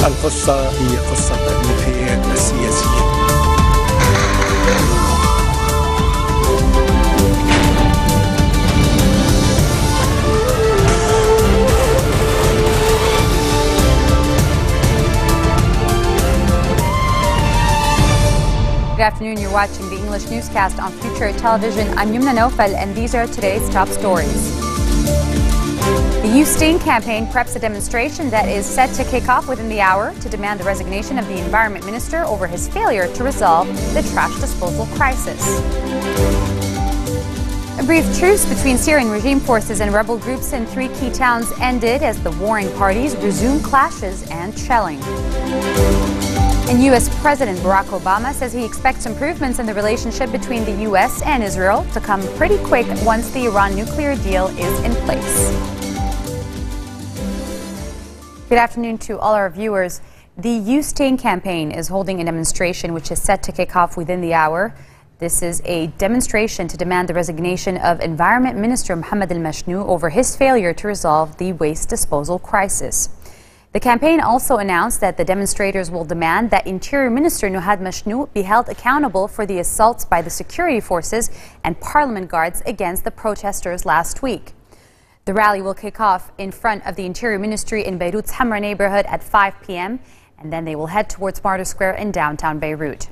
القصة هي قصة تاريخ السياسيين. Good afternoon. You're watching the English newscast on Future Television. I'm Yumna Nofal, and these are today's top stories. The You Sting campaign preps a demonstration that is set to kick off within the hour to demand the resignation of the Environment Minister over his failure to resolve the trash disposal crisis. A brief truce between Syrian regime forces and rebel groups in 3 key towns ended as the warring parties resumed clashes and shelling. And U.S. President Barack Obama says he expects improvements in the relationship between the U.S. and Israel to come pretty quick once the Iran nuclear deal is in place. Good afternoon to all our viewers. The You Sting campaign is holding a demonstration which is set to kick off within the hour. This is a demonstration to demand the resignation of Environment Minister Mohammed al-Mashnou over his failure to resolve the waste disposal crisis. The campaign also announced that the demonstrators will demand that Interior Minister Nuhad Mashnou be held accountable for the assaults by the security forces and parliament guards against the protesters last week. The rally will kick off in front of the Interior Ministry in Beirut's Hamra neighborhood at 5 p.m. and then they will head towards Martyr Square in downtown Beirut.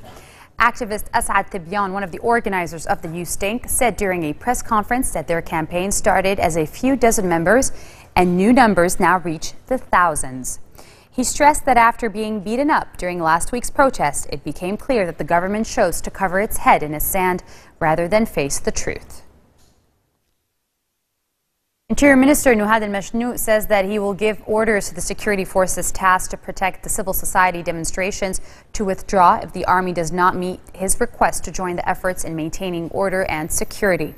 Activist Asad Tibyan, one of the organizers of the You Sting, said during a press conference that their campaign started as a few dozen members and new numbers now reach the thousands. He stressed that after being beaten up during last week's protest, it became clear that the government chose to cover its head in the sand rather than face the truth. Interior Minister Nuhad al-Mashnou says that he will give orders to the security forces tasked to protect the civil society demonstrations to withdraw if the army does not meet his request to join the efforts in maintaining order and security.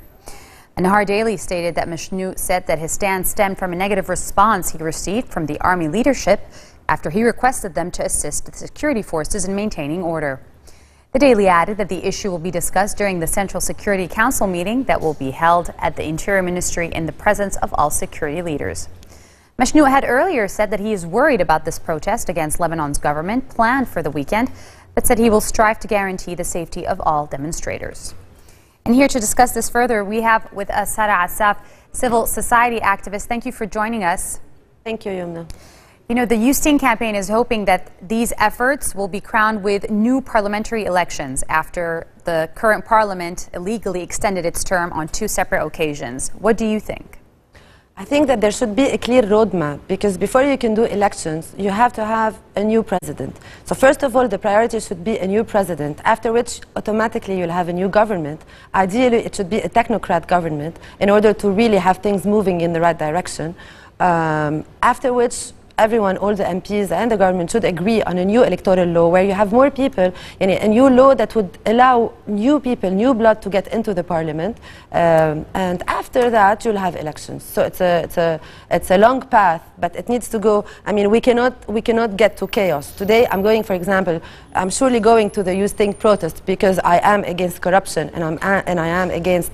Nahar Daily stated that Mashnou said that his stand stemmed from a negative response he received from the army leadership after he requested them to assist the security forces in maintaining order. The Daily added that the issue will be discussed during the Central Security Council meeting that will be held at the Interior Ministry in the presence of all security leaders. Mashnou had earlier said that he is worried about this protest against Lebanon's government planned for the weekend, but said he will strive to guarantee the safety of all demonstrators. And here to discuss this further, we have with us Sara Assaf, civil society activist. Thank you for joining us. Thank you, Yumna. You know, the You Sting campaign is hoping that these efforts will be crowned with new parliamentary elections after the current parliament illegally extended its term on 2 separate occasions. What do you think? I think that there should be a clear roadmap, because before you can do elections, you have to have a new president. So first of all, the priority should be a new president, after which automatically you'll have a new government. Ideally, it should be a technocrat government in order to really have things moving in the right direction. After which everyone, all the MPs and the government should agree on a new electoral law where you have more people, a new law that would allow new people, new blood to get into the parliament. And after that, you'll have elections. So it's a long path, but it needs to go. I mean, we cannot get to chaos. Today, I'm going, for example, I'm surely going to the You Sting protest because I am against corruption and I am against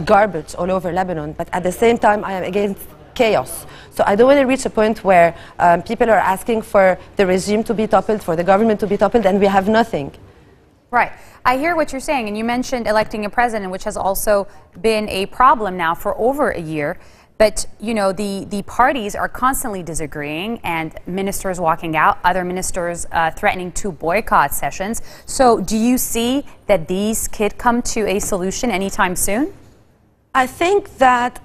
garbage all over Lebanon. But at the same time, I am against chaos. So I don't want to reach a point where people are asking for the regime to be toppled, for the government to be toppled, and we have nothing. Right. I hear what you're saying, and you mentioned electing a president, which has also been a problem now for over a year. But, you know, the parties are constantly disagreeing, and ministers walking out, other ministers threatening to boycott sessions. So do you see that these could come to a solution anytime soon? I think that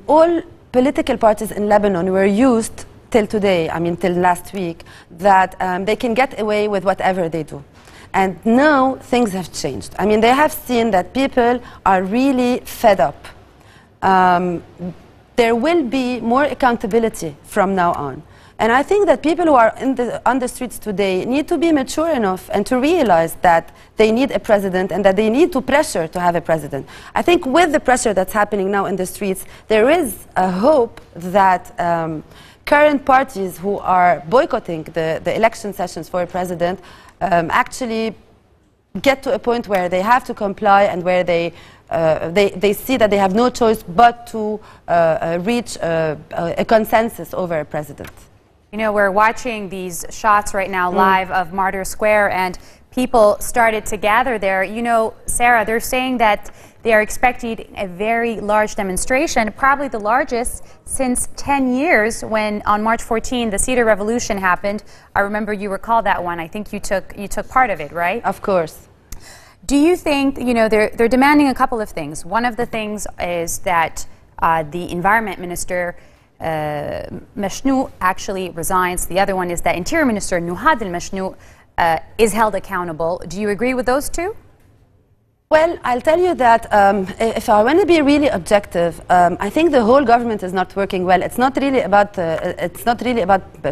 all political parties in Lebanon were used till today, I mean till last week, that they can get away with whatever they do. And now things have changed. I mean, they have seen that people are really fed up. There will be more accountability from now on. And I think that people who are on the streets today need to be mature enough and to realize that they need a president and that they need to pressure to have a president. I think with the pressure that's happening now in the streets, there is a hope that current parties who are boycotting the election sessions for a president actually get to a point where they have to comply and where they see that they have no choice but to reach a consensus over a president. You know, we're watching these shots right now live of Martyr Square, and people started to gather there. You know, Sarah, they're saying that they are expecting a very large demonstration, probably the largest since 10 years when on March 14 the Cedar Revolution happened. I remember you recall that one. I think you took part of it, right? Of course. Do you think, you know, they're demanding a couple of things. One of the things is that the Environment Minister Mashnou actually resigns. The other one is that Interior Minister Nuhad al-Mashnou is held accountable. Do you agree with those two? Well, I'll tell you that if I want to be really objective, I think the whole government is not working well. It's not really about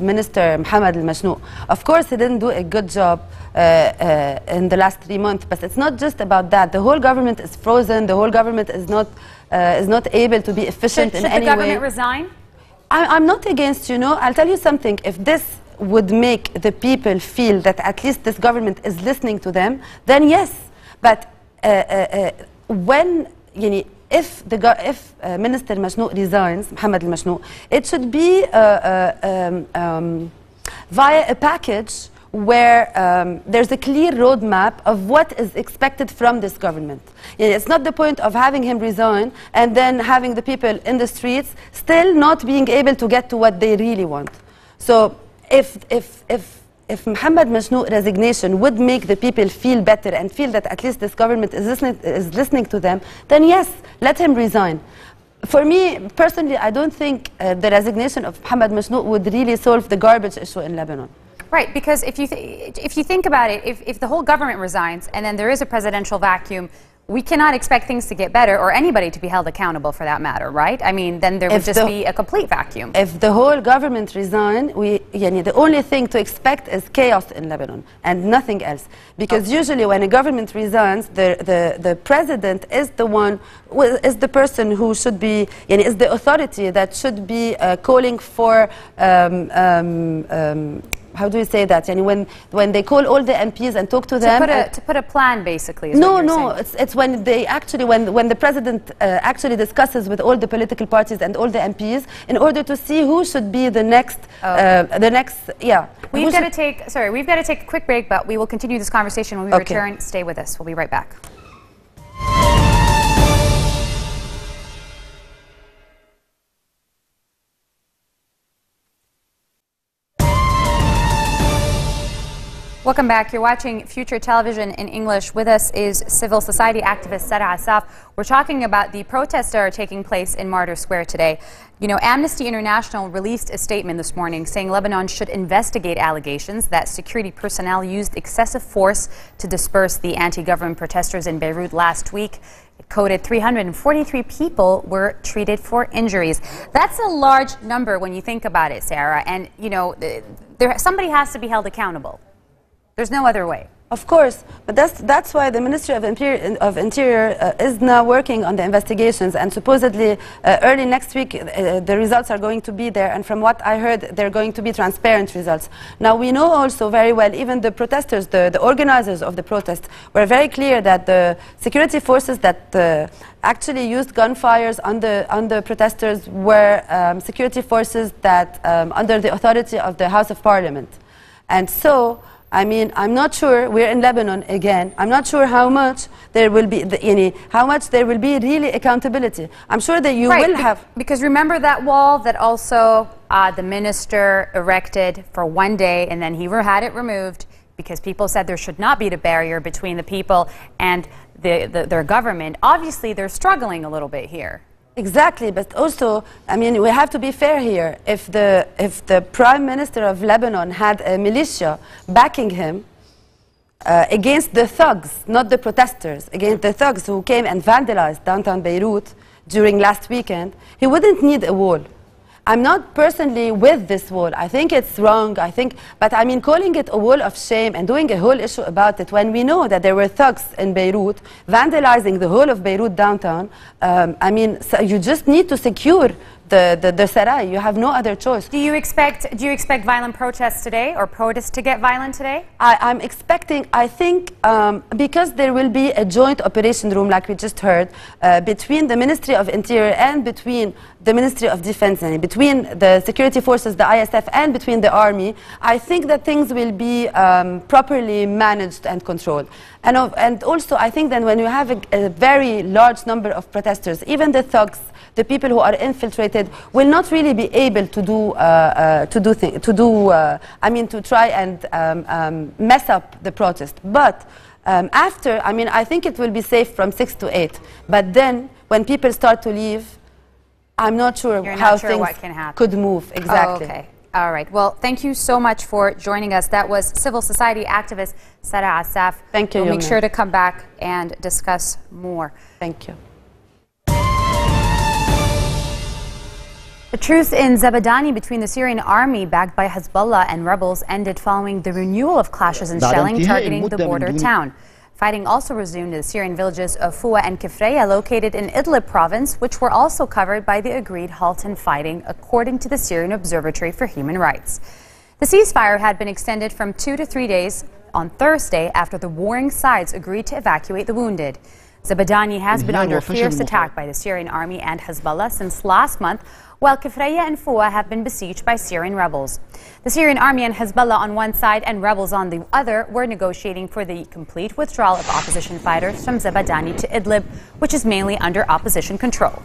Minister Mohamed al-Mashnou. Of course, he didn't do a good job in the last 3 months, but it's not just about that. The whole government is frozen. The whole government is not able to be efficient in any way. Should the government resign? I'm not against, you know. I'll tell you something. If this would make the people feel that at least this government is listening to them, then yes. But when, you know, if Minister Mashnou resigns, Mohamed al-Mashnou, it should be via a package where there's a clear roadmap of what is expected from this government. You know, it's not the point of having him resign and then having the people in the streets still not being able to get to what they really want. So if Mohamed Mashnou's resignation would make the people feel better and feel that at least this government is listening to them, then yes, let him resign. For me, personally, I don't think the resignation of Mohamed Mashnou would really solve the garbage issue in Lebanon. Right, because if you think about it, if the whole government resigns and then there is a presidential vacuum, we cannot expect things to get better or anybody to be held accountable for that matter, right? I mean, then there would just be a complete vacuum. If the whole government resigns, the only thing to expect is chaos in Lebanon and nothing else. Because usually when a government resigns, the president is the one, is the person who should be, is the authority that should be calling for how do you say that? When they call all the MPs and talk to them, to put a plan, basically. Is no, what you're no, it's when they actually when the president actually discusses with all the political parties and all the MPs in order to see who should be the next, We've got to take a quick break, but we will continue this conversation when we return. Stay with us. We'll be right back. Welcome back. You're watching Future Television in English. With us is civil society activist Sarah Asaf. We're talking about the protests that are taking place in Martyr Square today. You know, Amnesty International released a statement this morning saying Lebanon should investigate allegations that security personnel used excessive force to disperse the anti-government protesters in Beirut last week. It quoted 343 people were treated for injuries. That's a large number when you think about it, Sarah. And, you know, somebody has to be held accountable. There's no other way. Of course, but that's why the Ministry of Interior is now working on the investigations, and supposedly early next week the results are going to be there, and from what I heard they're going to be transparent results. Now we know also very well, even the protesters, the organizers of the protest were very clear that the security forces that actually used gunfires on the protesters were security forces that under the authority of the House of Parliament. And so I mean, I'm not sure, we're in Lebanon again, I'm not sure how much there will be, really accountability. I'm sure that you will have. Because remember that wall that also the minister erected for one day and then he had it removed because people said there should not be the barrier between the people and their government. Obviously, they're struggling a little bit here. Exactly, but also, I mean, we have to be fair here. If the Prime Minister of Lebanon had a militia backing him against the thugs, not the protesters, against the thugs who came and vandalized downtown Beirut during last weekend, he wouldn't need a wall. I'm not personally with this wall. I think it's wrong. But I mean, calling it a wall of shame and doing a whole issue about it when we know that there were thugs in Beirut vandalizing the whole of Beirut downtown. I mean, so you just need to secure the Sarai. You have no other choice. Do you expect violent protests today or protests to get violent today? I'm expecting, I think, because there will be a joint operation room, like we just heard, between the Ministry of Interior and between the Ministry of Defense, between the security forces, the ISF, and between the army, I think that things will be properly managed and controlled. And also, I think that when you have a very large number of protesters, even the thugs, the people who are infiltrated, will not really be able to to try and mess up the protest. But after, I think it will be safe from 6 to 8. But then, when people start to leave, I'm not sure how things could move. Exactly. Oh, okay. All right. Well, thank you so much for joining us. That was civil society activist Sarah Assaf. Thank you. We'll make sure to come back and discuss more. Thank you. The truce in Zabadani between the Syrian army backed by Hezbollah and rebels ended following the renewal of clashes and shelling targeting the border town. Fighting also resumed in the Syrian villages of Foua and Kifraya, located in Idlib province, which were also covered by the agreed halt in fighting, according to the Syrian Observatory for Human Rights. The ceasefire had been extended from 2 to 3 days on Thursday after the warring sides agreed to evacuate the wounded. Zabadani has been under fierce attack by the Syrian army and Hezbollah since last month, while Kifraya and Foua have been besieged by Syrian rebels. The Syrian army and Hezbollah on one side and rebels on the other were negotiating for the complete withdrawal of opposition fighters from Zabadani to Idlib, which is mainly under opposition control.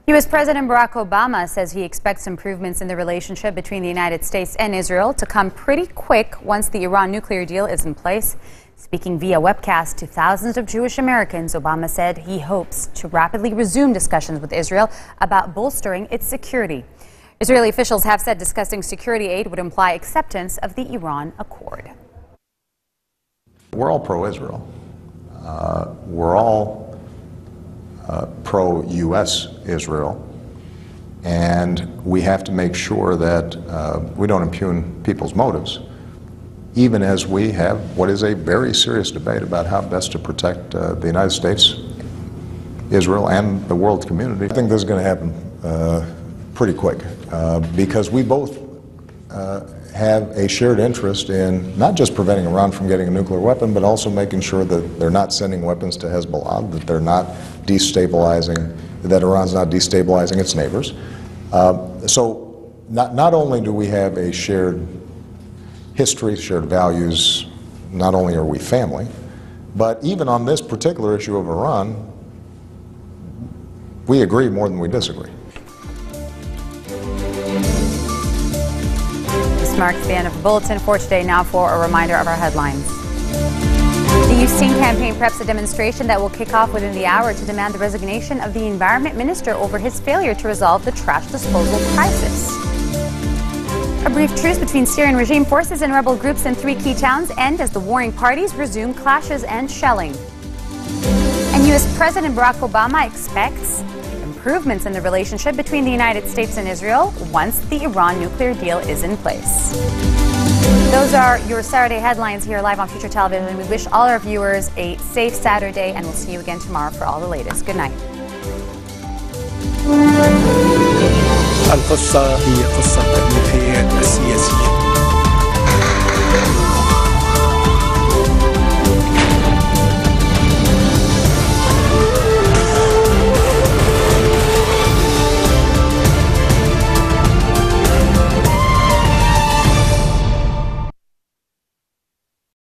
U.S. President Barack Obama says he expects improvements in the relationship between the United States and Israel to come pretty quick once the Iran nuclear deal is in place. Speaking via webcast to thousands of Jewish Americans, Obama said he hopes to rapidly resume discussions with Israel about bolstering its security. Israeli officials have said discussing security aid would imply acceptance of the Iran accord. We're all pro-Israel. We're all pro-U.S. Israel. And we have to make sure that we don't impugn people's motives, even as we have what is a very serious debate about how best to protect the United States, Israel, and the world community. I think this is going to happen pretty quick because we both have a shared interest in not just preventing Iran from getting a nuclear weapon, but also making sure that they're not sending weapons to Hezbollah, that they're not destabilizing, that Iran's not destabilizing its neighbors. So not only do we have a shared history, shared values, not only are we family, but even on this particular issue of Iran, we agree more than we disagree. This marks the end of the bulletin for today. Now for a reminder of our headlines. The Youth campaign preps a demonstration that will kick off within the hour to demand the resignation of the Environment Minister over his failure to resolve the trash disposal crisis. A brief truce between Syrian regime forces and rebel groups in 3 key towns end as the warring parties resume clashes and shelling. And U.S. President Barack Obama expects improvements in the relationship between the United States and Israel once the Iran nuclear deal is in place. Those are your Saturday headlines here live on Future Television. We wish all our viewers a safe Saturday, and we'll see you again tomorrow for all the latest. Good night. القصة هي قصة النهايات السياسية.